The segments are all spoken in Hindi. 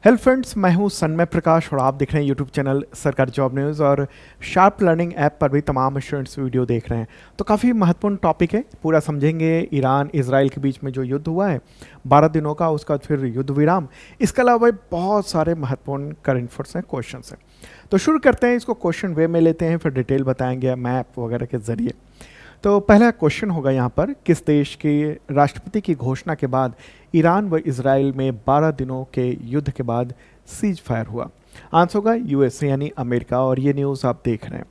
हेलो फ्रेंड्स, मैं हूं सन्मय प्रकाश और आप देख रहे हैं यूट्यूब चैनल सरकारी जॉब न्यूज़ और शार्प लर्निंग ऐप पर भी तमाम स्टूडेंट्स वीडियो देख रहे हैं। तो काफ़ी महत्वपूर्ण टॉपिक है, पूरा समझेंगे। ईरान इजराइल के बीच में जो युद्ध हुआ है 12 दिनों का, उसका बाद फिर युद्ध विराम, इसके अलावा बहुत सारे महत्वपूर्ण करंट अफेयर्स हैं, क्वेश्चन हैं। तो शुरू करते हैं, इसको क्वेश्चन वे में लेते हैं, फिर डिटेल बताएंगे मैप वगैरह के जरिए। तो पहला क्वेश्चन होगा यहाँ पर, किस देश के राष्ट्रपति की घोषणा के बाद ईरान व इजराइल में 12 दिनों के युद्ध के बाद सीज फायर हुआ? आंसर होगा यूएसए यानी अमेरिका, और ये न्यूज़ आप देख रहे हैं।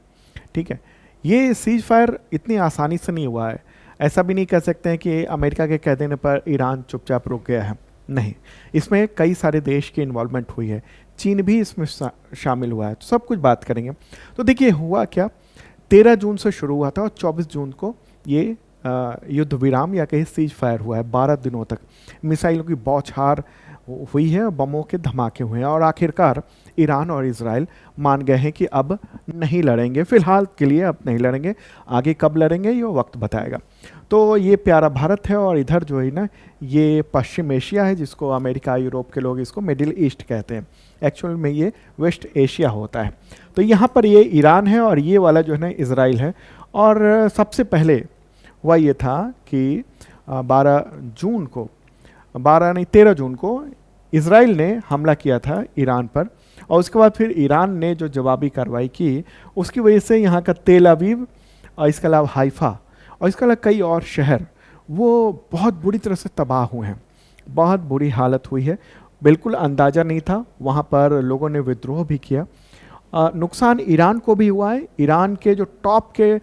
ठीक है, ये सीज फायर इतनी आसानी से नहीं हुआ है। ऐसा भी नहीं कह सकते हैं कि अमेरिका के कह देने पर ईरान चुपचाप रुक गया है, नहीं। इसमें कई सारे देश की इन्वॉल्वमेंट हुई है, चीन भी इसमें शामिल हुआ है। तो सब कुछ बात करेंगे। तो देखिए हुआ क्या, 13 जून से शुरू हुआ था और 24 जून को ये युद्ध विराम या कहीं सीज फायर हुआ है। 12 दिनों तक मिसाइलों की बौछार हुई है, बमों के धमाके हुए हैं, और आखिरकार ईरान और इजराइल मान गए हैं कि अब नहीं लड़ेंगे, फिलहाल के लिए अब नहीं लड़ेंगे, आगे कब लड़ेंगे ये वक्त बताएगा। तो ये प्यारा भारत है, और इधर जो है ना, ये पश्चिम एशिया है, जिसको अमेरिका यूरोप के लोग इसको मिडिल ईस्ट कहते हैं। एक्चुअल में ये वेस्ट एशिया होता है। तो यहाँ पर ये ईरान है और ये वाला जो है ना इजराइल है। और सबसे पहले हुआ ये था कि 12 जून को, 12 नहीं 13 जून को इजराइल ने हमला किया था ईरान पर, और उसके बाद फिर ईरान ने जो जवाबी कार्रवाई की, उसकी वजह से यहाँ का तेल अवीव और इसके अलावा हाइफा और इसके अलावा कई और शहर वो बहुत बुरी तरह से तबाह हुए हैं। बहुत बुरी हालत हुई है, बिल्कुल अंदाज़ा नहीं था। वहाँ पर लोगों ने विद्रोह भी किया। नुकसान ईरान को भी हुआ है। ईरान के जो टॉप के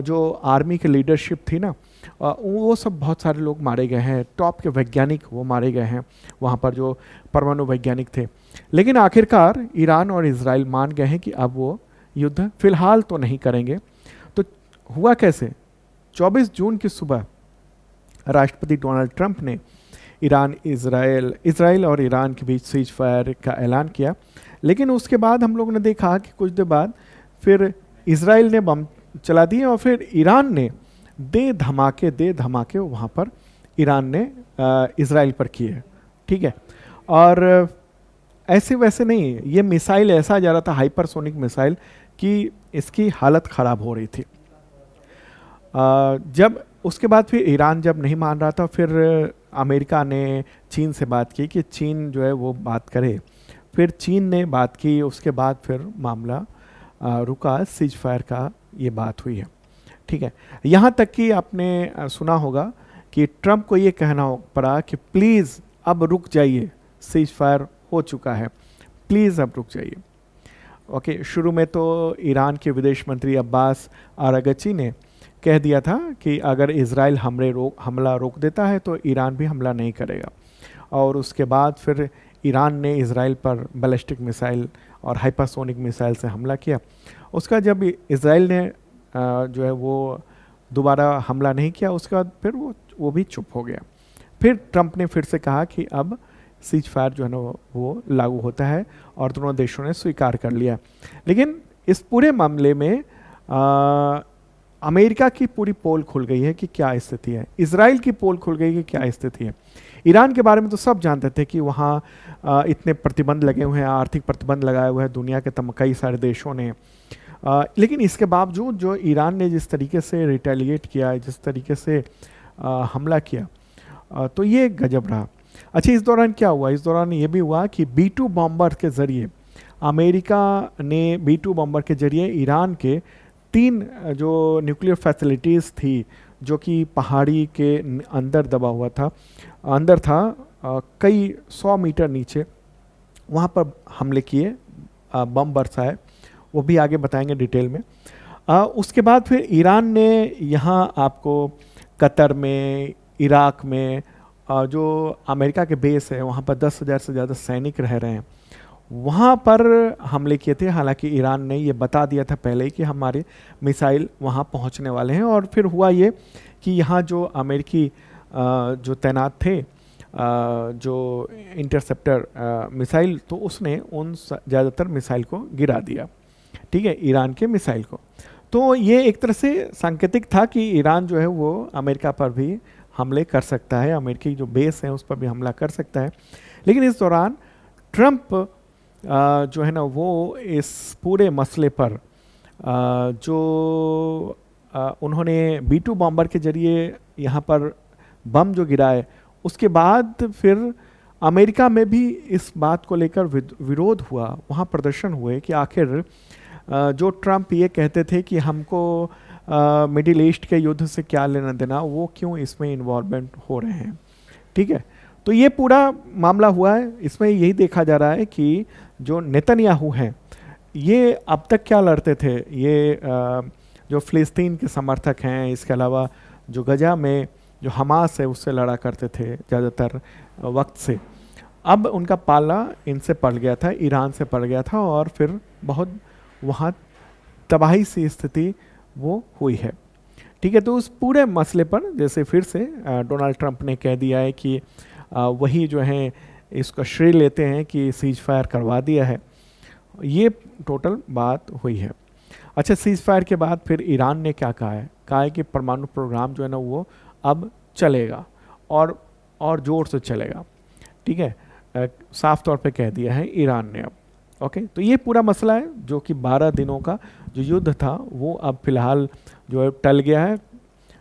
जो आर्मी के लीडरशिप थी ना, वो सब बहुत सारे लोग मारे गए हैं। टॉप के वैज्ञानिक वो मारे गए हैं, वहाँ पर जो परमाणु वैज्ञानिक थे। लेकिन आखिरकार ईरान और इजराइल मान गए हैं कि अब वो युद्ध फिलहाल तो नहीं करेंगे। तो हुआ कैसे, 24 जून की सुबह राष्ट्रपति डोनाल्ड ट्रंप ने इसराइल और ईरान के बीच सीज फायर का ऐलान किया। लेकिन उसके बाद हम लोगों ने देखा कि कुछ देर बाद फिर इसराइल ने बम चला दिए, और फिर ईरान ने दे धमाके वहाँ पर ईरान ने इसराइल पर किए। ठीक है, और ऐसे वैसे नहीं, ये मिसाइल ऐसा जा रहा था, हाइपरसोनिक मिसाइल, कि इसकी हालत ख़राब हो रही थी। जब उसके बाद फिर ईरान जब नहीं मान रहा था, फिर अमेरिका ने चीन से बात की कि चीन जो है वो बात करे। फिर चीन ने बात की, उसके बाद फिर मामला रुका, सीज फायर का ये बात हुई है। ठीक है, यहाँ तक कि आपने सुना होगा कि ट्रंप को ये कहना पड़ा कि प्लीज़ अब रुक जाइए, सीज फायर हो चुका है, प्लीज़ अब रुक जाइए। ओके, शुरू में तो ईरान के विदेश मंत्री अब्बास अरागची ने कह दिया था कि अगर इजराइल हमला रोक देता है तो ईरान भी हमला नहीं करेगा। और उसके बाद फिर ईरान ने इजराइल पर बैलिस्टिक मिसाइल और हाइपरसोनिक मिसाइल से हमला किया। उसका जब इजराइल ने जो है वो दोबारा हमला नहीं किया, उसके बाद फिर वो भी चुप हो गया। फिर ट्रंप ने फिर से कहा कि अब सीज फायर जो है ना वो लागू होता है, और दोनों देशों ने स्वीकार कर लिया। लेकिन इस पूरे मामले में अमेरिका की पूरी पोल खुल गई है कि क्या स्थिति है, इजराइल की पोल खुल गई कि क्या स्थिति है। ईरान के बारे में तो सब जानते थे कि वहाँ इतने प्रतिबंध लगे हुए हैं, आर्थिक प्रतिबंध लगाए हुए हैं दुनिया के कई सारे देशों ने। लेकिन इसके बावजूद जो ईरान ने जिस तरीके से रिटेलिएट किया, जिस तरीके से हमला किया, तो ये गजब रहा। अच्छा, इस दौरान क्या हुआ, इस दौरान ये भी हुआ कि B-2 बॉम्बर के ज़रिए अमेरिका ने B-2 बॉम्बर के ज़रिए ईरान के 3 जो न्यूक्लियर फैसिलिटीज़ थी, जो कि पहाड़ी के अंदर दबा हुआ था, अंदर था, कई 100 मीटर नीचे, वहाँ पर हमले किए, बम बरसाए। वो भी आगे बताएंगे डिटेल में। उसके बाद फिर ईरान ने यहाँ आपको कतर में, इराक में जो अमेरिका के बेस है, वहाँ पर 10,000 से ज़्यादा सैनिक रह रहे हैं, वहाँ पर हमले किए थे। हालांकि ईरान ने ये बता दिया था पहले ही कि हमारे मिसाइल वहाँ पहुँचने वाले हैं। और फिर हुआ ये कि यहाँ जो अमेरिकी जो तैनात थे, जो इंटरसेप्टर मिसाइल, तो उसने उन ज़्यादातर मिसाइल को गिरा दिया। ठीक है, ईरान के मिसाइल को। तो ये एक तरह से सांकेतिक था कि ईरान जो है वो अमेरिका पर भी हमले कर सकता है, अमेरिकी जो बेस है उस पर भी हमला कर सकता है। लेकिन इस दौरान ट्रंप जो है ना वो इस पूरे मसले पर जो उन्होंने B-2 बॉम्बर के जरिए यहाँ पर बम जो गिराए, उसके बाद फिर अमेरिका में भी इस बात को लेकर विरोध हुआ, वहाँ प्रदर्शन हुए कि आखिर जो ट्रंप ये कहते थे कि हमको मिडिल ईस्ट के युद्ध से क्या लेना देना, वो क्यों इसमें इन्वॉल्वमेंट हो रहे हैं। ठीक है, तो ये पूरा मामला हुआ है। इसमें यही देखा जा रहा है कि जो नेतन्याहू हैं ये अब तक क्या लड़ते थे, ये जो फ़िलिस्तीन के समर्थक हैं, इसके अलावा जो गजा में जो हमास है उससे लड़ा करते थे ज़्यादातर वक्त से, अब उनका पाला इनसे पड़ गया था, ईरान से पड़ गया था, और फिर बहुत वहाँ तबाही सी स्थिति वो हुई है। ठीक है, तो उस पूरे मसले पर जैसे फिर से डोनाल्ड ट्रंप ने कह दिया है कि वही जो है इसका श्रेय लेते हैं कि सीज फायर करवा दिया है, ये टोटल बात हुई है। अच्छा, सीज फायर के बाद फिर ईरान ने क्या कहा है कि परमाणु प्रोग्राम जो है ना वो अब चलेगा और ज़ोर से चलेगा। ठीक है, साफ तौर पे कह दिया है ईरान ने अब। ओके, तो ये पूरा मसला है जो कि 12 दिनों का जो युद्ध था वो अब फिलहाल जो है टल गया है,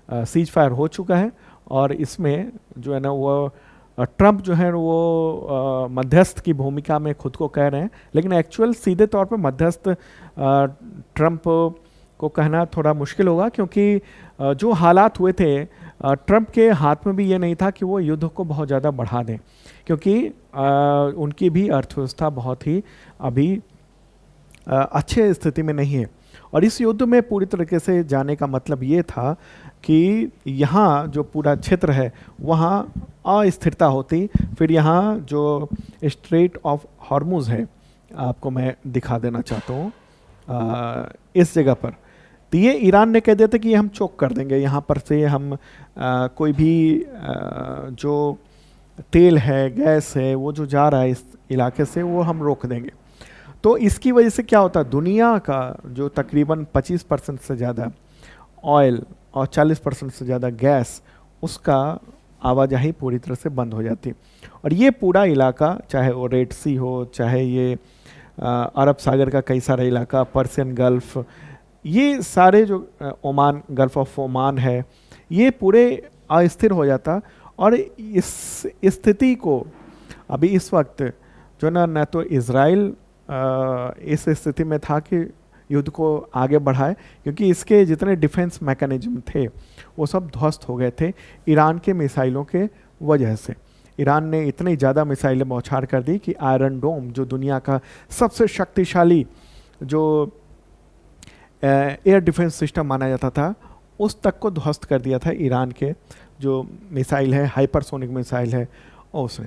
सीज फायर हो चुका है, और इसमें जो है ना वो ट्रंप जो है वो मध्यस्थ की भूमिका में खुद को कह रहे हैं, लेकिन एक्चुअल सीधे तौर पे मध्यस्थ ट्रंप को कहना थोड़ा मुश्किल होगा, क्योंकि जो हालात हुए थे ट्रंप के हाथ में भी ये नहीं था कि वो युद्ध को बहुत ज़्यादा बढ़ा दें, क्योंकि उनकी भी अर्थव्यवस्था बहुत ही अभी अच्छे स्थिति में नहीं है। और इस युद्ध में पूरी तरीके से जाने का मतलब ये था कि यहाँ जो पूरा क्षेत्र है वहाँ अस्थिरता होती। फिर यहाँ जो स्ट्रेट ऑफ हॉर्मुज है, आपको मैं दिखा देना चाहता हूँ इस जगह पर, तो ये ईरान ने कह दिया था कि ये हम चोक कर देंगे, यहाँ पर से हम कोई भी जो तेल है, गैस है, वो जो जा रहा है इस इलाके से वो हम रोक देंगे। तो इसकी वजह से क्या होता है, दुनिया का जो तकरीबन 25% से ज़्यादा ऑयल और 40% से ज़्यादा गैस, उसका आवाजाही पूरी तरह से बंद हो जाती। और ये पूरा इलाका, चाहे वो रेड सी हो, चाहे ये अरब सागर का कई सारा इलाका, पर्शियन गल्फ़, ये सारे जो ओमान, गल्फ़ ऑफ ओमान है, ये पूरे अस्थिर हो जाता। और इस स्थिति को अभी इस वक्त जो न तो इज़राइल इस स्थिति में था कि युद्ध को आगे बढ़ाए, क्योंकि इसके जितने डिफेंस मैकेनिज्म थे वो सब ध्वस्त हो गए थे ईरान के मिसाइलों के वजह से। ईरान ने इतनी ज़्यादा मिसाइलें बौछार कर दी कि आयरन डोम, जो दुनिया का सबसे शक्तिशाली जो एयर डिफेंस सिस्टम माना जाता था, उस तक को ध्वस्त कर दिया था ईरान के जो मिसाइल है, हाइपरसोनिक मिसाइल है उसने।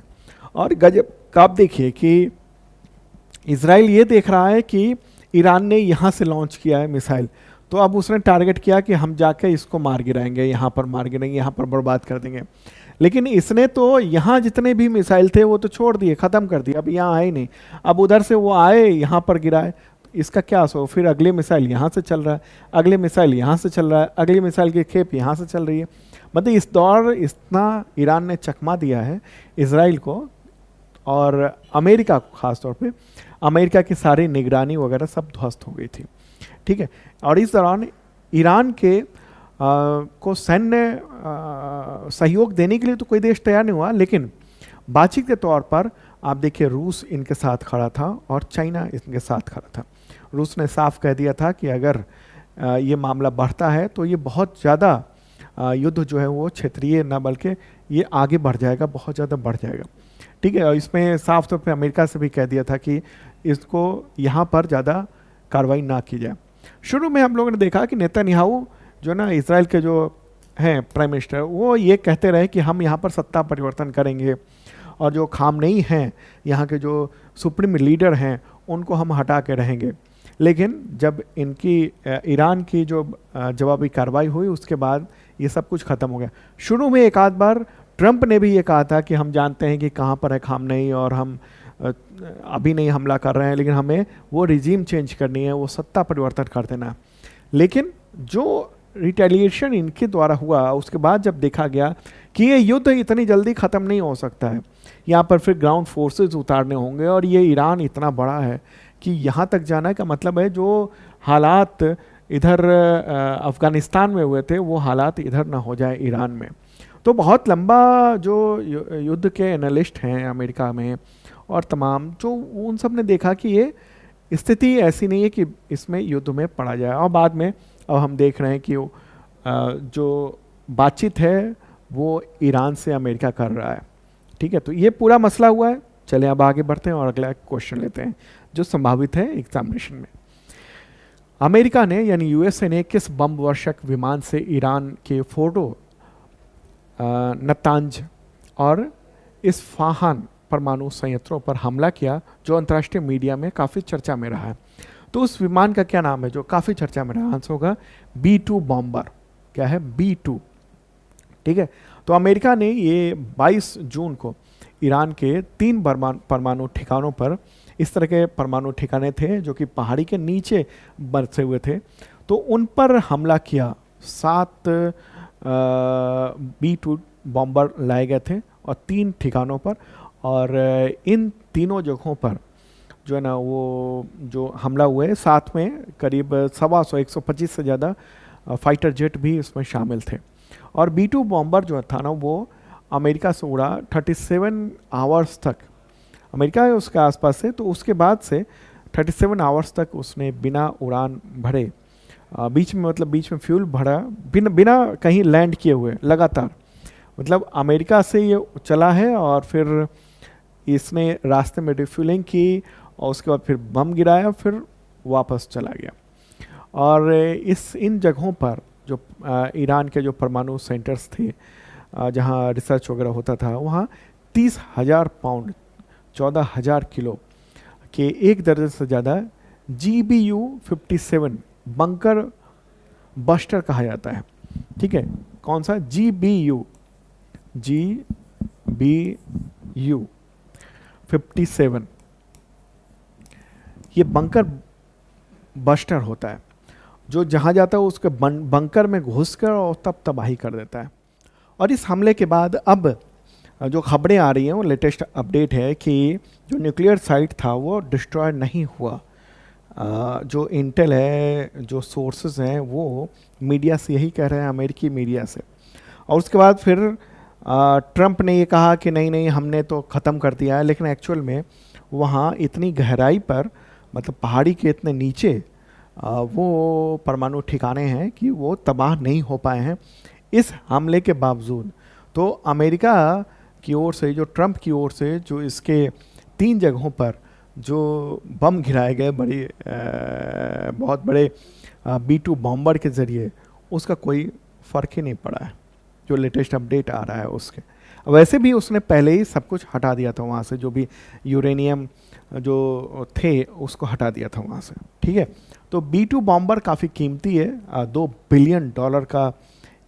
और गजब का आप देखिए कि इज़राइल ये देख रहा है कि ईरान ने यहाँ से लॉन्च किया है मिसाइल, तो अब उसने टारगेट किया कि हम जाके इसको मार गिराएंगे, यहाँ पर मार गिराएंगे, यहाँ पर बर्बाद कर देंगे। लेकिन इसने तो यहाँ जितने भी मिसाइल थे वो तो छोड़ दिए, ख़त्म कर दिए, अब यहाँ आए नहीं। अब उधर से वो आए, यहाँ पर गिराए, इसका क्या सो, फिर अगले मिसाइल यहाँ से चल रहा है, अगले मिसाइल यहाँ से चल रहा है, अगली मिसाइल की खेप यहाँ से चल रही है। मतलब इस दौर इतना ईरान ने चकमा दिया है इज़राइल को और अमेरिका को, ख़ास तौर पे अमेरिका की सारी निगरानी वगैरह सब ध्वस्त हो गई थी। ठीक है, और इस दौरान ईरान के को सैन्य सहयोग देने के लिए तो कोई देश तैयार नहीं हुआ, लेकिन बातचीत के तौर पर आप देखिए रूस इनके साथ खड़ा था और चाइना इनके साथ खड़ा था। रूस ने साफ कह दिया था कि अगर ये मामला बढ़ता है तो ये बहुत ज़्यादा युद्ध जो है वो क्षेत्रीय न बल्कि ये आगे बढ़ जाएगा, बहुत ज़्यादा बढ़ जाएगा। ठीक है, और इसमें साफ तौर पे अमेरिका से भी कह दिया था कि इसको यहाँ पर ज़्यादा कार्रवाई ना की जाए। शुरू में हम लोगों ने देखा कि नेतन्याहू जो ना इज़राइल के जो हैं प्राइम मिनिस्टर, वो ये कहते रहे कि हम यहाँ पर सत्ता परिवर्तन करेंगे और जो खामनेई हैं यहाँ के जो सुप्रीम लीडर हैं उनको हम हटा के रहेंगे। लेकिन जब इनकी ईरान की जो जवाबी कार्रवाई हुई उसके बाद ये सब कुछ ख़त्म हो गया। शुरू में एक आध बार ट्रंप ने भी ये कहा था कि हम जानते हैं कि कहाँ पर है खामनेई और हम अभी नहीं हमला कर रहे हैं, लेकिन हमें वो रिजीम चेंज करनी है, वो सत्ता परिवर्तन कर देना है। लेकिन जो रिटेलिएशन इनके द्वारा हुआ, उसके बाद जब देखा गया कि ये युद्ध इतनी जल्दी ख़त्म नहीं हो सकता है, यहाँ पर फिर ग्राउंड फोर्सेस उतारने होंगे और ये ईरान इतना बड़ा है कि यहाँ तक जाना का मतलब है जो हालात इधर अफ़गानिस्तान में हुए थे वो हालात इधर ना हो जाए ईरान में। तो बहुत लंबा जो युद्ध के एनालिस्ट हैं अमेरिका में और तमाम, जो उन सब ने देखा कि ये स्थिति ऐसी नहीं है कि इसमें युद्ध में पड़ा जाए। और बाद में अब हम देख रहे हैं कि जो बातचीत है वो ईरान से अमेरिका कर रहा है। ठीक है, तो ये पूरा मसला हुआ है। चलें अब आगे बढ़ते हैं और अगला क्वेश्चन लेते हैं जो संभावित है एग्जामिनेशन में। अमेरिका ने यानी यूएसए ने किस बम वर्षक विमान से ईरान के फोर्डो नतांज और इस्फहान परमाणु संयंत्रों पर हमला किया, जो अंतर्राष्ट्रीय मीडिया में काफ़ी चर्चा में रहा है? तो उस विमान का क्या नाम है जो काफ़ी चर्चा में रहा? आंसर होगा B-2 बॉम्बर। क्या है? B-2। ठीक है, तो अमेरिका ने ये 22 जून को ईरान के 3 परमाणु ठिकानों पर, इस तरह के परमाणु ठिकाने थे जो कि पहाड़ी के नीचे बरसे हुए थे, तो उन पर हमला किया। 7 B-2 बॉम्बर लाए गए थे और 3 ठिकानों पर, और इन तीनों जगहों पर जो है ना वो जो हमला हुए, साथ में करीब 125 से ज़्यादा फाइटर जेट भी इसमें शामिल थे। और B-2 बॉम्बर जो था ना वो अमेरिका से उड़ा 37 आवर्स तक, अमेरिका है उसके आसपास से, तो उसके बाद से 37 आवर्स तक उसने बिना उड़ान भरे, बीच में फ्यूल भरा, बिना कहीं लैंड किए हुए लगातार, मतलब अमेरिका से ये चला है और फिर इसने रास्ते में रिफ्यूलिंग की और उसके बाद फिर बम गिराया, फिर वापस चला गया। और इन जगहों पर जो ईरान के जो परमाणु सेंटर्स थे जहाँ रिसर्च वगैरह होता था, वहाँ 30,000 पाउंड 14,000 किलो के 1 दर्जन से ज़्यादा GBU-57 बंकर बस्टर कहा जाता है। ठीक है, कौन सा? GBU-57 ये बंकर बस्टर होता है जो जहाँ जाता है उसके बंकर में घुसकर और तब तबाही कर देता है। और इस हमले के बाद अब जो खबरें आ रही हैं वो लेटेस्ट अपडेट है कि जो न्यूक्लियर साइट था वो डिस्ट्रॉय नहीं हुआ। जो इंटेल है, जो सोर्सेज हैं वो मीडिया से यही कह रहे हैं, अमेरिकी मीडिया से। और उसके बाद फिर ट्रंप ने ये कहा कि नहीं नहीं हमने तो ख़त्म कर दिया है, लेकिन एक्चुअल में वहाँ इतनी गहराई पर, मतलब पहाड़ी के इतने नीचे वो परमाणु ठिकाने हैं कि वो तबाह नहीं हो पाए हैं इस हमले के बावजूद। तो अमेरिका की ओर से, जो ट्रंप की ओर से, जो इसके 3 जगहों पर जो बम गिराए गए बहुत बड़े B-2 बॉम्बर के ज़रिए, उसका कोई फ़र्क ही नहीं पड़ा है जो लेटेस्ट अपडेट आ रहा है उसके। वैसे भी उसने पहले ही सब कुछ हटा दिया था वहाँ से, जो भी यूरेनियम जो थे उसको हटा दिया था वहाँ से। ठीक है, तो B-2 बॉम्बर काफ़ी कीमती है, $2 बिलियन का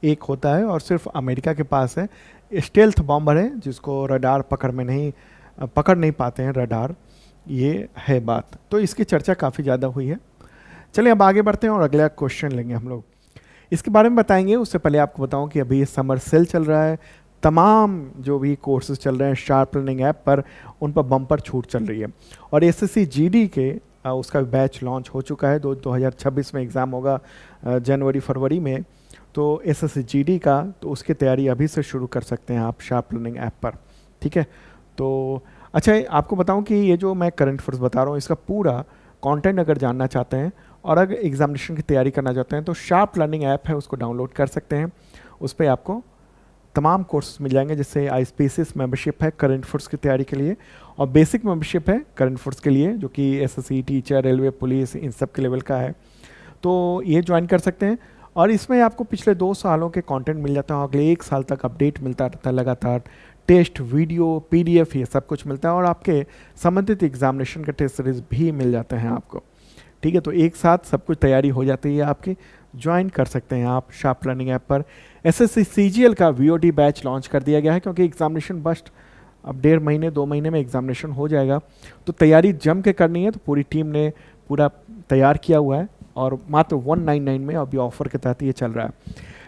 एक होता है और सिर्फ अमेरिका के पास है। स्टेल्थ बॉम्बर है जिसको रडार पकड़ नहीं पाते हैं रडार, ये है बात। तो इसकी चर्चा काफ़ी ज़्यादा हुई है। चलिए अब आगे बढ़ते हैं और अगला क्वेश्चन लेंगे हम लोग, इसके बारे में बताएंगे। उससे पहले आपको बताऊं कि अभी समर सेल चल रहा है, तमाम जो भी कोर्सेज चल रहे हैं शार्प लर्निंग ऐप पर, उन पर बम्पर छूट चल रही है। और SSC GD के उसका बैच लॉन्च हो चुका है। 2026 में एग्ज़ाम होगा जनवरी फरवरी में, तो SSC GD का, तो उसकी तैयारी अभी से शुरू कर सकते हैं आप शार्प लर्निंग ऐप पर। ठीक है, तो अच्छा आपको बताऊं कि ये जो मैं करंट अफेयर्स बता रहा हूँ इसका पूरा कंटेंट अगर जानना चाहते हैं और अगर एग्जामिनेशन की तैयारी करना चाहते हैं तो शार्प लर्निंग ऐप है, उसको डाउनलोड कर सकते हैं। उस पर आपको तमाम कोर्स मिल जाएंगे, जैसे आईस्पेसिस मेंबरशिप है करंट अफेयर्स की तैयारी के लिए, और बेसिक मेंबरशिप है करंट अफेयर्स के लिए जो कि SSC, टीचर, रेलवे, पुलिस, इन सब के लेवल का है। तो ये ज्वाइन कर सकते हैं और इसमें आपको पिछले 2 सालों के कंटेंट मिल जाता है, अगले 1 साल तक अपडेट मिलता रहता है लगातार, टेस्ट, वीडियो, PDF ये सब कुछ मिलता है और आपके संबंधित एग्जामिनेशन के टेस्ट सीरीज भी मिल जाते हैं आपको। ठीक है, तो एक साथ सब कुछ तैयारी हो जाती है आपकी। ज्वाइन कर सकते हैं आप शार्प लर्निंग ऐप पर। SSC CGL का VOD बैच लॉन्च कर दिया गया है क्योंकि एग्जामिनेशन बस्ट अब 1.5 महीने 2 महीने में एग्जामिनेशन हो जाएगा, तो तैयारी जम के करनी है। तो पूरी टीम ने पूरा तैयार किया हुआ है और मात्र 199 में अभी ऑफर के तहत ये चल रहा है।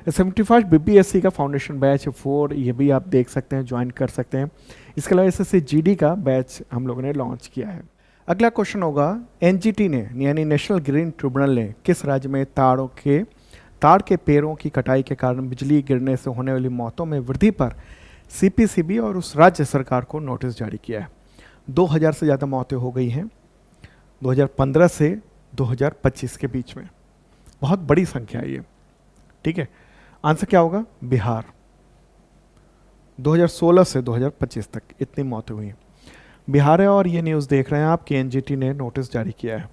75 BPSC का फाउंडेशन बैच 4 ये भी आप देख सकते हैं, ज्वाइन कर सकते हैं। इसके अलावा SSC GD का बैच हम लोगों ने लॉन्च किया है। अगला क्वेश्चन होगा, NGT ने यानी नेशनल ग्रीन ट्रिब्यूनल ने किस राज्य में ताड़ के पेड़ों की कटाई के कारण बिजली गिरने से होने वाली मौतों में वृद्धि पर CPCB और उस राज्य सरकार को नोटिस जारी किया है। 2000 से ज़्यादा मौतें हो गई हैं 2015 से 2025 के बीच में, बहुत बड़ी संख्या है ये। ठीक है, आंसर क्या होगा? बिहार। 2016 से 2025 तक इतनी मौतें हुई हैं, बिहार है। और ये न्यूज़ देख रहे हैं आप कि NGT ने नोटिस जारी किया है।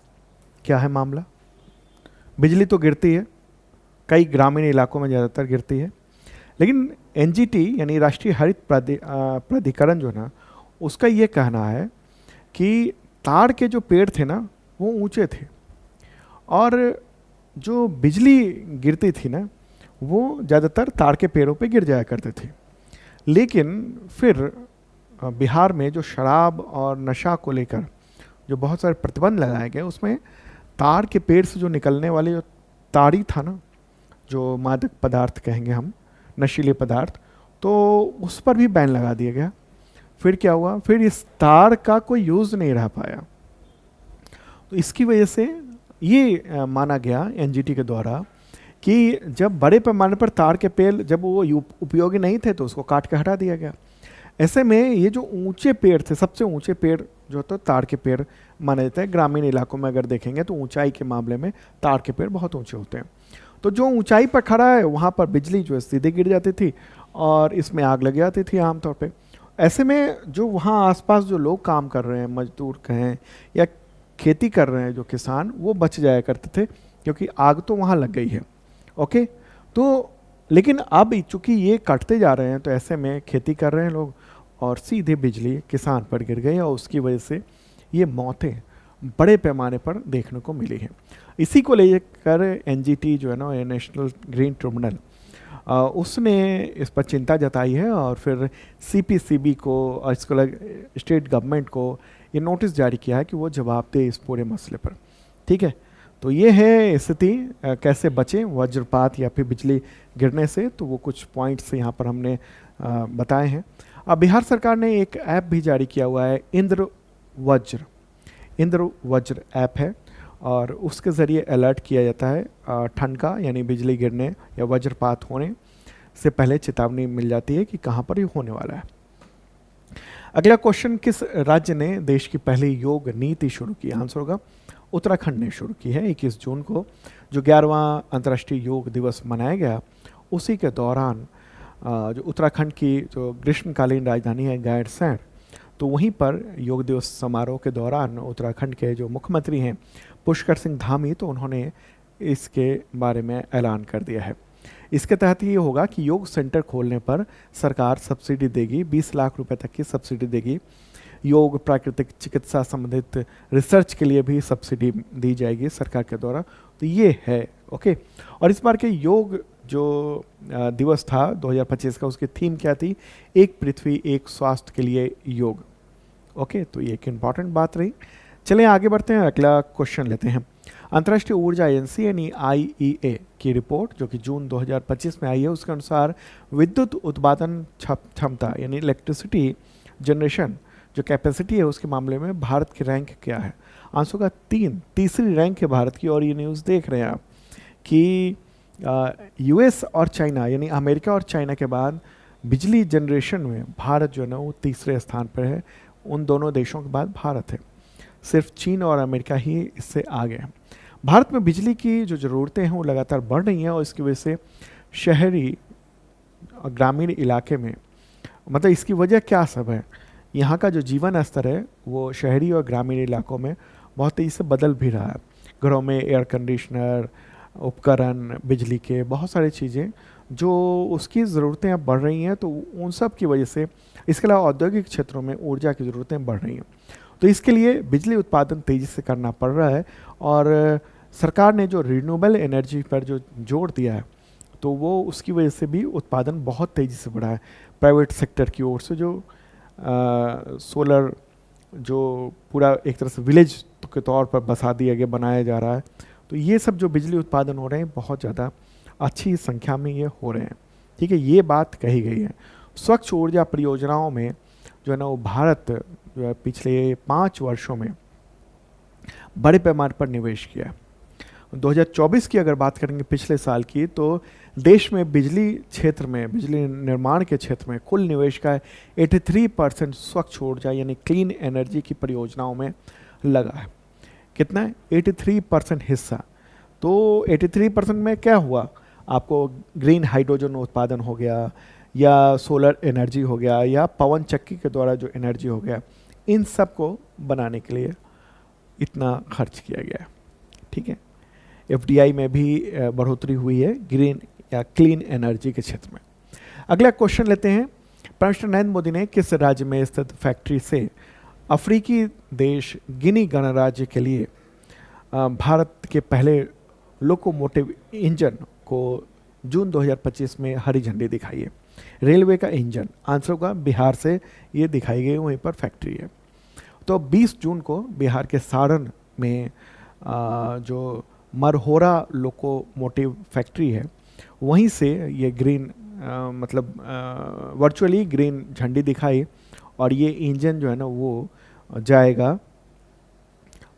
क्या है मामला? बिजली तो गिरती है, कई ग्रामीण इलाकों में ज़्यादातर गिरती है, लेकिन NGT यानी राष्ट्रीय हरित प्राधिकरण जो है ना, उसका ये कहना है कि ताड़ के जो पेड़ थे ना वो ऊंचे थे और जो बिजली गिरती थी ना वो ज़्यादातर ताड़ के पेड़ों पे गिर जाया करते थे। लेकिन फिर बिहार में जो शराब और नशा को लेकर जो बहुत सारे प्रतिबंध लगाए गए, उसमें ताड़ के पेड़ से जो निकलने वाले जो ताड़ी था ना, जो मादक पदार्थ कहेंगे हम, नशीले पदार्थ, तो उस पर भी बैन लगा दिया गया। फिर क्या हुआ? फिर इस ताड़ का कोई यूज़ नहीं रह पाया, तो इसकी वजह से ये माना गया NGT के द्वारा कि जब बड़े पैमाने पर ताड़ के पेड़ जब वो उपयोगी नहीं थे तो उसको काट के हटा दिया गया। ऐसे में ये जो ऊंचे पेड़ थे, सबसे ऊंचे पेड़ जो तो ताड़ के पेड़ माने जाते हैं। ग्रामीण इलाकों में अगर देखेंगे तो ऊंचाई के मामले में ताड़ के पेड़ बहुत ऊंचे होते हैं, तो जो ऊंचाई पर खड़ा है वहाँ पर बिजली जो है सीधे गिर जाती थी और इसमें आग लग जाती थी आमतौर पे। ऐसे में जो वहाँ आसपास जो लोग काम कर रहे हैं, मजदूर कहें या खेती कर रहे हैं जो किसान, वो बच जाया करते थे क्योंकि आग तो वहाँ लग गई है। ओके, तो लेकिन अब चूंकि ये कटते जा रहे हैं तो ऐसे में खेती कर रहे हैं लोग और सीधे बिजली किसान पर गिर गई और उसकी वजह से ये मौतें बड़े पैमाने पर देखने को मिली हैं। इसी को लेकर NGT जो है ना, नेशनल ग्रीन ट्रिब्यूनल, उसने इस पर चिंता जताई है और फिर CPCB को और इसको स्टेट गवर्नमेंट को ये नोटिस जारी किया है कि वो जवाब दे इस पूरे मसले पर। ठीक है, तो ये है स्थिति, कैसे बचें वज्रपात या फिर बिजली गिरने से, तो वो कुछ पॉइंट्स यहाँ पर हमने बताए हैं। अब बिहार सरकार ने एक ऐप भी जारी किया हुआ है, इंद्र वज्र ऐप है और उसके ज़रिए अलर्ट किया जाता है ठंड का, यानी बिजली गिरने या वज्रपात होने से पहले चेतावनी मिल जाती है कि कहाँ पर ये होने वाला है। अगला क्वेश्चन, किस राज्य ने देश की पहली योग नीति शुरू की? आंसर होगा उत्तराखंड ने शुरू की है। 21 जून को जो 11वां अंतर्राष्ट्रीय योग दिवस मनाया गया, उसी के दौरान जो उत्तराखंड की जो ग्रीष्मकालीन राजधानी है गैरसैंण, तो वहीं पर योग दिवस समारोह के दौरान उत्तराखंड के जो मुख्यमंत्री हैं पुष्कर सिंह धामी, तो उन्होंने इसके बारे में ऐलान कर दिया है। इसके तहत ये होगा कि योग सेंटर खोलने पर सरकार सब्सिडी देगी, 20 लाख रुपए तक की सब्सिडी देगी। योग प्राकृतिक चिकित्सा संबंधित रिसर्च के लिए भी सब्सिडी दी जाएगी सरकार के द्वारा। तो ये है ओके। और इस बार के योग जो दिवस था 2025 का, उसकी थीम क्या थी? एक पृथ्वी एक स्वास्थ्य के लिए योग। ओके, तो ये एक इम्पॉर्टेंट बात रही। चलें आगे बढ़ते हैं, अगला क्वेश्चन लेते हैं। अंतर्राष्ट्रीय ऊर्जा एजेंसी यानी IEA की रिपोर्ट जो कि जून 2025 में आई है, उसके अनुसार विद्युत उत्पादन क्षमता यानी इलेक्ट्रिसिटी जनरेशन जो कैपेसिटी है उसके मामले में भारत की रैंक क्या है? आंसर का तीसरी रैंक है भारत की। और ये न्यूज़ देख रहे हैं आप कि US और चाइना यानी अमेरिका और चाइना के बाद बिजली जनरेशन में भारत जो है ना वो तीसरे स्थान पर है। उन दोनों देशों के बाद भारत है, सिर्फ चीन और अमेरिका ही इससे आगे हैं। भारत में बिजली की जो ज़रूरतें हैं वो लगातार बढ़ रही हैं और इसकी वजह से शहरी और ग्रामीण इलाके में, मतलब इसकी वजह क्या सब है? यहाँ का जो जीवन स्तर है वो शहरी और ग्रामीण इलाकों में बहुत तेज़ी से बदल भी रहा है। घरों में एयर कंडीशनर, उपकरण, बिजली के बहुत सारी चीज़ें जो उसकी ज़रूरतें अब बढ़ रही हैं, तो उन सब की वजह से इसके अलावा औद्योगिक क्षेत्रों में ऊर्जा की ज़रूरतें बढ़ रही हैं। तो इसके लिए बिजली उत्पादन तेज़ी से करना पड़ रहा है और सरकार ने जो रिन्यूएबल एनर्जी पर जो जोर दिया है, तो वो उसकी वजह से भी उत्पादन बहुत तेज़ी से बढ़ा है। प्राइवेट सेक्टर की ओर से जो सोलर जो पूरा एक तरह से विलेज के तौर पर बसा दिया गया, बनाया जा रहा है, तो ये सब जो बिजली उत्पादन हो रहे हैं बहुत ज़्यादा अच्छी संख्या में ये हो रहे हैं। ठीक है, ये बात कही गई है। स्वच्छ ऊर्जा परियोजनाओं में जो है ना वो भारत जो है पिछले 5 वर्षों में बड़े पैमाने पर निवेश किया है। 2024 की अगर बात करेंगे पिछले साल की, तो देश में बिजली क्षेत्र में, बिजली निर्माण के क्षेत्र में कुल निवेश का 83% स्वच्छ ऊर्जा यानी क्लीन एनर्जी की परियोजनाओं में लगा है। कितना है? 83% हिस्सा। तो 83% में क्या हुआ? आपको ग्रीन हाइड्रोजन उत्पादन हो गया, या सोलर एनर्जी हो गया, या पवन चक्की के द्वारा जो एनर्जी हो गया, इन सब को बनाने के लिए इतना खर्च किया गया है। ठीक है, एफडीआई में भी बढ़ोतरी हुई है ग्रीन या क्लीन एनर्जी के क्षेत्र में। अगला क्वेश्चन लेते हैं। प्राइम मिनिस्टर नरेंद्र मोदी ने किस राज्य में स्थित फैक्ट्री से अफ्रीकी देश गिनी गणराज्य के लिए भारत के पहले लोकोमोटिव इंजन को जून 2025 में हरी झंडी दिखाई है? रेलवे का इंजन आंसर होगा बिहार से ये दिखाई गई, वहीं पर फैक्ट्री है। तो 20 जून को बिहार के सारण में जो मरहोरा लोकोमोटिव फैक्ट्री है, वहीं से ये ग्रीन मतलब वर्चुअली ग्रीन झंडी दिखाई, और ये इंजन जो है ना वो जाएगा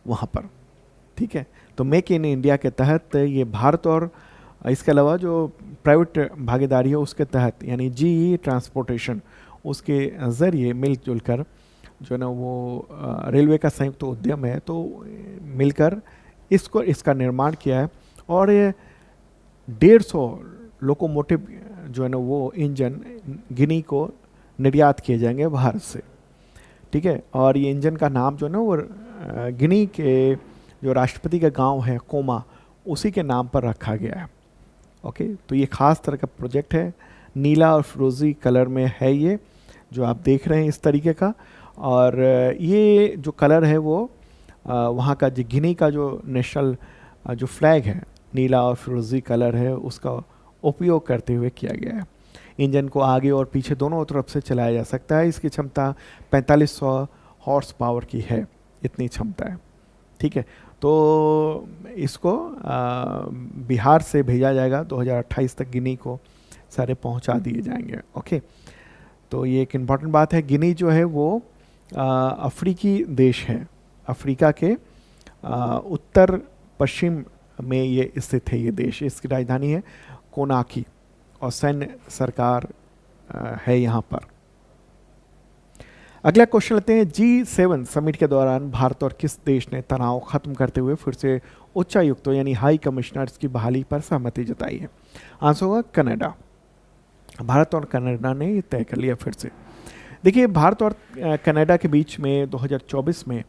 वहाँ पर। ठीक है, तो मेक इन इंडिया के तहत ये भारत और इसके अलावा जो प्राइवेट भागीदारी है उसके तहत यानी जीई ट्रांसपोर्टेशन उसके ज़रिए मिलजुल कर जो है ना वो रेलवे का संयुक्त उद्यम है, तो मिलकर इसका निर्माण किया है। और ये 150 लोकोमोटिव जो है ना वो इंजन गिनी को निर्यात किए जाएंगे भारत से। ठीक है, और ये इंजन का नाम जो है ना वो गिनी के जो राष्ट्रपति का गांव है कोमा, उसी के नाम पर रखा गया है। ओके, तो ये खास तरह का प्रोजेक्ट है, नीला और फिरोजी कलर में है ये जो आप देख रहे हैं इस तरीके का। और ये जो कलर है वो वहाँ का जो गिनी का जो नेशनल जो फ्लैग है, नीला और फिरोजी कलर है, उसका उपयोग करते हुए किया गया है। इंजन को आगे और पीछे दोनों तरफ से चलाया जा सकता है। इसकी क्षमता 4500 हॉर्स पावर की है, इतनी क्षमता है। ठीक है, तो इसको बिहार से भेजा जाएगा, 2028 तक गिनी को सारे पहुंचा दिए जाएंगे। ओके, तो ये एक इम्पॉर्टेंट बात है। गिनी जो है वो अफ्रीकी देश है, अफ्रीका के उत्तर पश्चिम में ये स्थित है ये देश। इसकी राजधानी है कोनाकी और सैन्य सरकार है यहाँ पर। अगला क्वेश्चन लेते हैं। G7 समिट के दौरान भारत और किस देश ने तनाव खत्म करते हुए फिर से उच्चायुक्तों यानी हाई कमिश्नर्स की बहाली पर सहमति जताई है? आंसर होगा कनाडा। भारत और कनाडा ने ये तय कर लिया फिर से। देखिए, भारत और कनाडा के बीच में 2024 में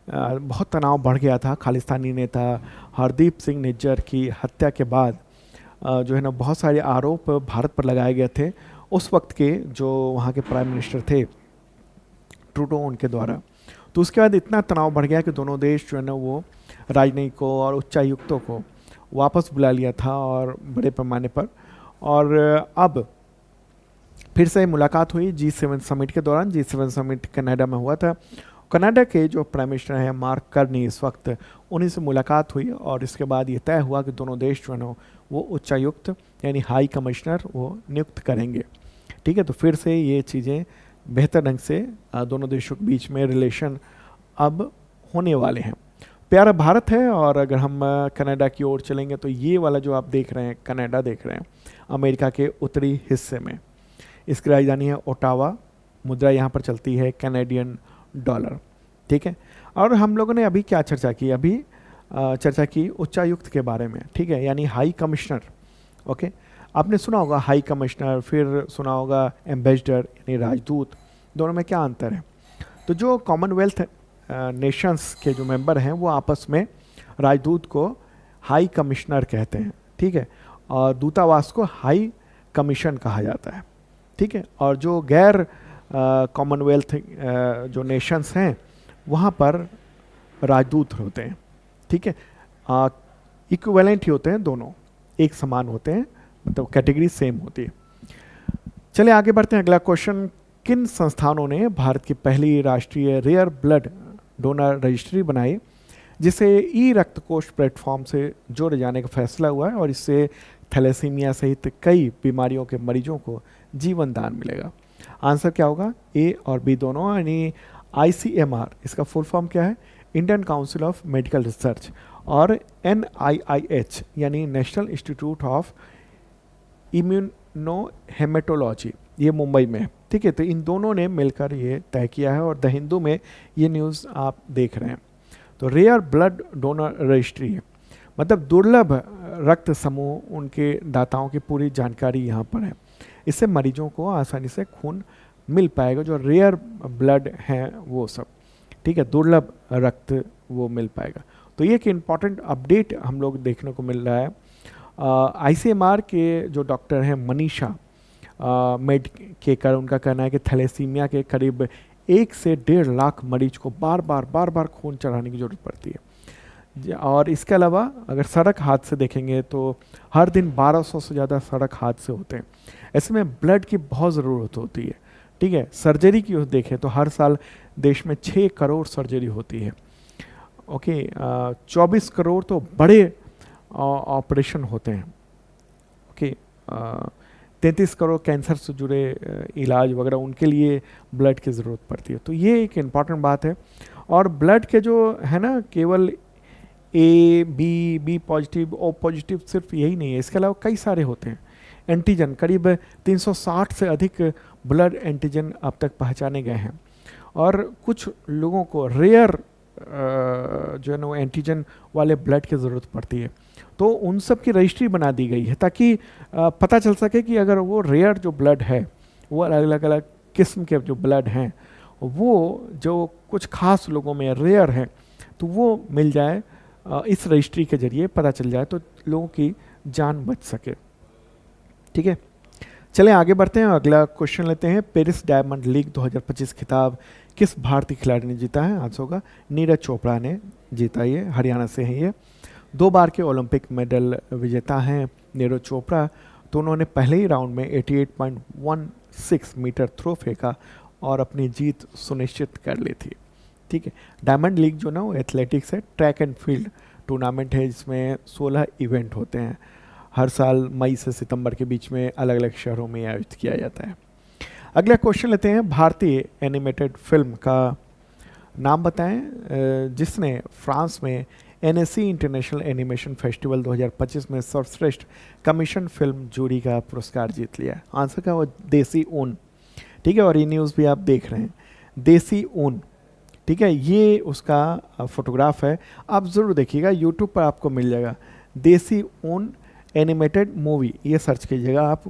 बहुत तनाव बढ़ गया था। खालिस्तानी नेता हरदीप सिंह निज्जर की हत्या के बाद जो है ना बहुत सारे आरोप भारत पर लगाए गए थे उस वक्त के जो वहाँ के प्राइम मिनिस्टर थे ट्रूडो, उनके द्वारा। तो उसके बाद इतना तनाव बढ़ गया कि दोनों देश जो है ना वो राजनयिकों और उच्चायुक्तों को वापस बुला लिया था और बड़े पैमाने पर। और अब फिर से मुलाकात हुई G7 समिट के दौरान। G7 समिट कनाडा में हुआ था। कनाडा के जो प्राइम मिनिस्टर हैं मार्क कार्नी, इस वक्त उन्हीं से मुलाकात हुई और इसके बाद ये तय हुआ कि दोनों देश जो है ना वो उच्चायुक्त यानी हाई कमिश्नर वो नियुक्त करेंगे। ठीक है, तो फिर से ये चीज़ें बेहतर ढंग से दोनों देशों के बीच में रिलेशन अब होने वाले हैं। प्यारा भारत है। और अगर हम कनाडा की ओर चलेंगे तो ये वाला जो आप देख रहे हैं कनाडा देख रहे हैं अमेरिका के उत्तरी हिस्से में। इसकी राजधानी है ओटावा। मुद्रा यहाँ पर चलती है कैनेडियन डॉलर। ठीक है, और हम लोगों ने अभी क्या चर्चा की? अभी चर्चा की उच्चायुक्त के बारे में। ठीक है, यानी हाई कमिश्नर। ओके, आपने सुना होगा हाई कमिश्नर, फिर सुना होगा एम्बेसडर यानी राजदूत। दोनों में क्या अंतर है? तो जो कॉमनवेल्थ नेशंस के जो मेंबर हैं वो आपस में राजदूत को हाई कमिश्नर कहते हैं। ठीक है, और दूतावास को हाई कमीशन कहा जाता है। ठीक है, और जो गैर कॉमनवेल्थ जो नेशंस हैं वहाँ पर राजदूत होते हैं। ठीक है, इक्विवेलेंट ही होते हैं, दोनों एक समान होते हैं, मतलब कैटेगरी सेम होती है। चलिए आगे बढ़ते हैं। अगला क्वेश्चन, किन संस्थानों ने भारत की पहली राष्ट्रीय रेयर ब्लड डोनर रजिस्ट्री बनाई जिसे ई रक्त कोष प्लेटफॉर्म से जोड़े जाने का फैसला हुआ है और इससे थैलेसीमिया सहित कई बीमारियों के मरीजों को जीवन दान मिलेगा। आंसर क्या होगा? ए और बी दोनों, यानी ICMR इसका फुल फॉर्म क्या है? Indian council of medical research, और NIIH यानी नेशनल इंस्टीट्यूट ऑफ इम्यूनोहेमेटोलॉजी, ये मुंबई में है। ठीक है, तो इन दोनों ने मिलकर ये तय किया है और द हिंदू में ये न्यूज़ आप देख रहे हैं। तो रेयर ब्लड डोनर रजिस्ट्री है, मतलब दुर्लभ रक्त समूह, उनके दाताओं की पूरी जानकारी यहाँ पर है। इससे मरीजों को आसानी से खून मिल पाएगा, जो रेयर ब्लड हैं वो सब। ठीक है, दुर्लभ रक्त वो मिल पाएगा। तो ये एक इम्पॉर्टेंट अपडेट हम लोग देखने को मिल रहा है। ICMR के जो डॉक्टर हैं मनीषा मेड केकर, उनका कहना है कि थैलेसीमिया के करीब 1 से 1.5 लाख मरीज को बार बार खून चढ़ाने की जरूरत पड़ती है। और इसके अलावा अगर सड़क हादसे देखेंगे तो हर दिन 1200 से ज़्यादा सड़क हादसे होते हैं। ऐसे में ब्लड की बहुत ज़रूरत होती है। ठीक है, सर्जरी की देखें तो हर साल देश में 6 करोड़ सर्जरी होती है। ओके, 24 करोड़ तो बड़े ऑपरेशन होते हैं। ओके, 33 करोड़ कैंसर से जुड़े इलाज वगैरह, उनके लिए ब्लड की ज़रूरत पड़ती है। तो ये एक इम्पॉर्टेंट बात है। और ब्लड के जो है ना, केवल A, B positive, O positive सिर्फ यही नहीं है, इसके अलावा कई सारे होते हैं। एंटीजन करीब 360 से अधिक ब्लड एंटीजन अब तक पहचाने गए हैं। और कुछ लोगों को रेयर जो है ना एंटीजन वाले ब्लड की ज़रूरत पड़ती है, तो उन सब की रजिस्ट्री बना दी गई है ताकि पता चल सके कि अगर वो रेयर जो ब्लड है, वो अलग अलग किस्म के जो ब्लड हैं, वो जो कुछ खास लोगों में रेयर हैं, तो वो मिल जाए, इस रजिस्ट्री के जरिए पता चल जाए, तो लोगों की जान बच सके। ठीक है, चलें आगे बढ़ते हैं। अगला क्वेश्चन लेते हैं। पेरिस डायमंड लीग 2025 खिताब किस भारतीय खिलाड़ी ने जीता है? आंसर होगा नीरज चोपड़ा ने जीता। ये हरियाणा से हैं। ये 2 बार के ओलंपिक मेडल विजेता हैं नीरज चोपड़ा। तो उन्होंने पहले ही राउंड में 88.16 मीटर थ्रो फेंका और अपनी जीत सुनिश्चित कर ली थी। ठीक है, डायमंड लीग जो ना वो एथलेटिक्स है, ट्रैक एंड फील्ड टूर्नामेंट है, जिसमें 16 इवेंट होते हैं। हर साल मई से सितंबर के बीच में अलग अलग शहरों में आयोजित किया जाता है। अगला क्वेश्चन लेते हैं। भारतीय एनिमेटेड फिल्म का नाम बताएं जिसने फ्रांस में NSC इंटरनेशनल एनिमेशन फेस्टिवल 2025 में सर्वश्रेष्ठ कमीशन फिल्म जूरी का पुरस्कार जीत लिया। आंसर का वो देसी ऊन। ठीक है, और ये न्यूज़ भी आप देख रहे हैं, देसी ऊन। ठीक है, ये उसका फोटोग्राफ है, आप ज़रूर देखिएगा, यूट्यूब पर आपको मिल जाएगा। देसी ऊन एनिमेटेड मूवी, ये सर्च कीजिएगा आप,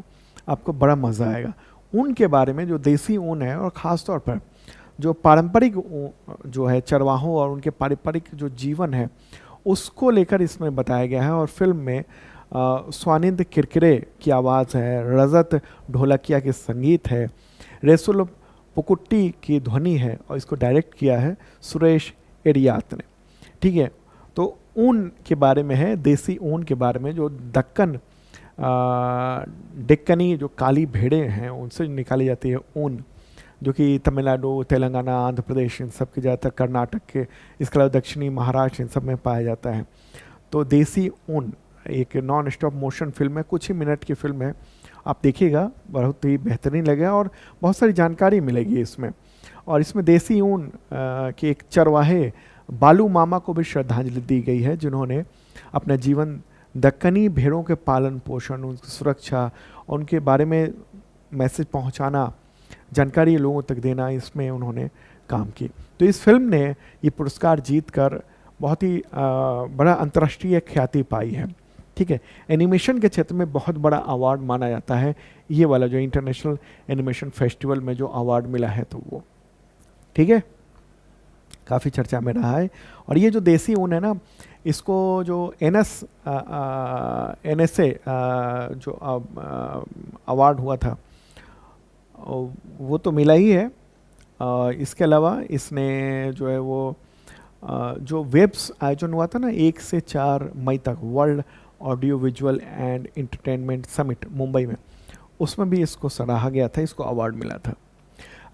आपको बड़ा मज़ा आएगा। ऊन के बारे में, जो देसी ऊन है, और ख़ास तौर पर जो पारंपरिक जो है चरवाहों और उनके पारंपरिक जो जीवन है, उसको लेकर इसमें बताया गया है। और फिल्म में स्वानिंद किरकिरे की आवाज़ है, रजत ढोलकिया के संगीत है, रेसुल पुकुट्टी की ध्वनि है, और इसको डायरेक्ट किया है सुरेश एरियात ने। ठीक है, तो ऊन के बारे में है, देसी ऊन के बारे में, जो दक्कन डेक्कनी जो काली भेड़ें हैं उनसे निकाली जाती है ऊन, जो कि तमिलनाडु, तेलंगाना, आंध्र प्रदेश, इन सब के ज़्यादातर, कर्नाटक के, इसके अलावा दक्षिणी महाराष्ट्र, इन सब में पाया जाता है। तो देसी ऊन एक नॉन स्टॉप मोशन फिल्म है, कुछ ही मिनट की फिल्म है, आप देखिएगा, बहुत ही बेहतरीन लगेगा और बहुत सारी जानकारी मिलेगी इसमें। और इसमें देसी ऊन के एक चरवाहे बालू मामा को भी श्रद्धांजलि दी गई है, जिन्होंने अपना जीवन दक्कनी भेड़ों के पालन पोषण, उनकी सुरक्षा, उनके बारे में मैसेज पहुंचाना, जानकारी लोगों तक देना, इसमें उन्होंने काम की। तो इस फिल्म ने ये पुरस्कार जीतकर बहुत ही बड़ा अंतर्राष्ट्रीय ख्याति पाई है। ठीक है, एनिमेशन के क्षेत्र में बहुत बड़ा अवार्ड माना जाता है ये वाला, जो इंटरनेशनल एनिमेशन फेस्टिवल में जो अवार्ड मिला है, तो वो ठीक है, काफ़ी चर्चा में रहा है। और ये जो देसी ऊन है ना, इसको जो NSA जो अवार्ड हुआ था, वो तो मिला ही है। इसके अलावा इसने जो है वो जो वेब्स आयोजन हुआ था ना 1 से 4 मई तक, world audio visual and entertainment summit Mumbai में, उसमें भी इसको सराहा गया था, इसको अवार्ड मिला था।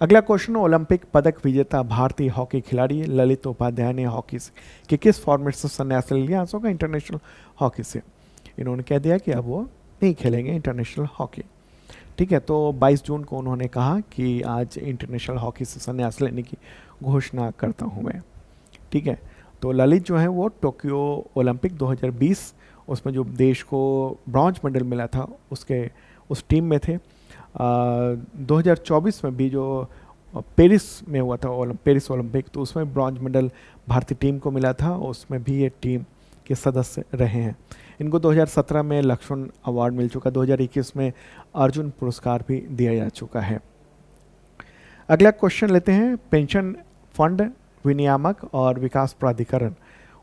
अगला क्वेश्चन, ओलंपिक पदक विजेता भारतीय हॉकी खिलाड़ी ललित उपाध्याय ने हॉकी के किस फॉर्मेट से संन्यास ले लिया? आंसर होगा इंटरनेशनल हॉकी से। इन्होंने कह दिया कि अब वो नहीं खेलेंगे इंटरनेशनल हॉकी। ठीक है, तो 22 जून को उन्होंने कहा कि आज इंटरनेशनल हॉकी से संन्यास लेने की घोषणा करता हूँ मैं। ठीक है, तो ललित जो है वो टोक्यो ओलंपिक 2020 उसमें जो देश को ब्रॉन्ज मेडल मिला था उस टीम में थे। 2024 में भी जो पेरिस में हुआ था पेरिस ओलंपिक, तो उसमें ब्रॉन्ज मेडल भारतीय टीम को मिला था, उसमें भी ये टीम के सदस्य रहे हैं। इनको 2017 में लक्ष्मण अवार्ड मिल चुका, 2021 में अर्जुन पुरस्कार भी दिया जा चुका है। अगला क्वेश्चन लेते हैं, पेंशन फंड विनियामक और विकास प्राधिकरण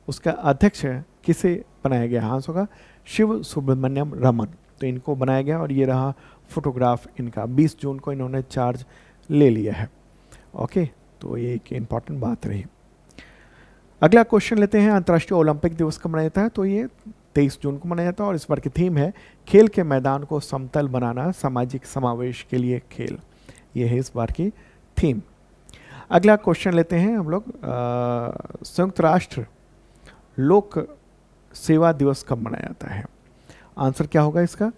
उसका अध्यक्ष किसे बनाया गया? आंसर होगा शिव सुब्रमण्यम रमन। तो इनको बनाया गया और ये रहा फोटोग्राफ इनका। 20 जून को इन्होंने चार्ज ले लिया है। ओके, तो ये एक इम्पॉर्टेंट बात रही। अगला क्वेश्चन लेते हैं, अंतर्राष्ट्रीय ओलंपिक दिवस कब मनाया जाता है? तो ये 23 जून को मनाया जाता है और इस बार की थीम है खेल के मैदान को समतल बनाना, सामाजिक समावेश के लिए खेल। ये है इस बार की थीम। अगला क्वेश्चन लेते हैं हम लोग, संयुक्त राष्ट्र लोक सेवा दिवस कब मनाया जाता है? आंसर क्या होगा इसका?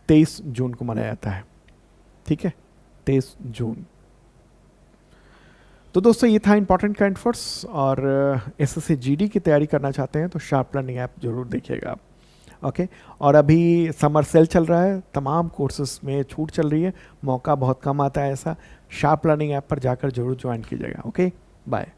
23 जून को मनाया जाता है। ठीक है, 23 जून। तो दोस्तों ये था इंपॉर्टेंट करंट अफेयर्स, और एसएससी जीडी की तैयारी करना चाहते हैं तो शार्प लर्निंग ऐप जरूर देखिएगा आप। ओके, और अभी समर सेल चल रहा है, तमाम कोर्सेज में छूट चल रही है, मौका बहुत कम आता है ऐसा। शार्प लर्निंग ऐप पर जाकर जरूर ज्वाइन कीजिएगा। Okay, bye.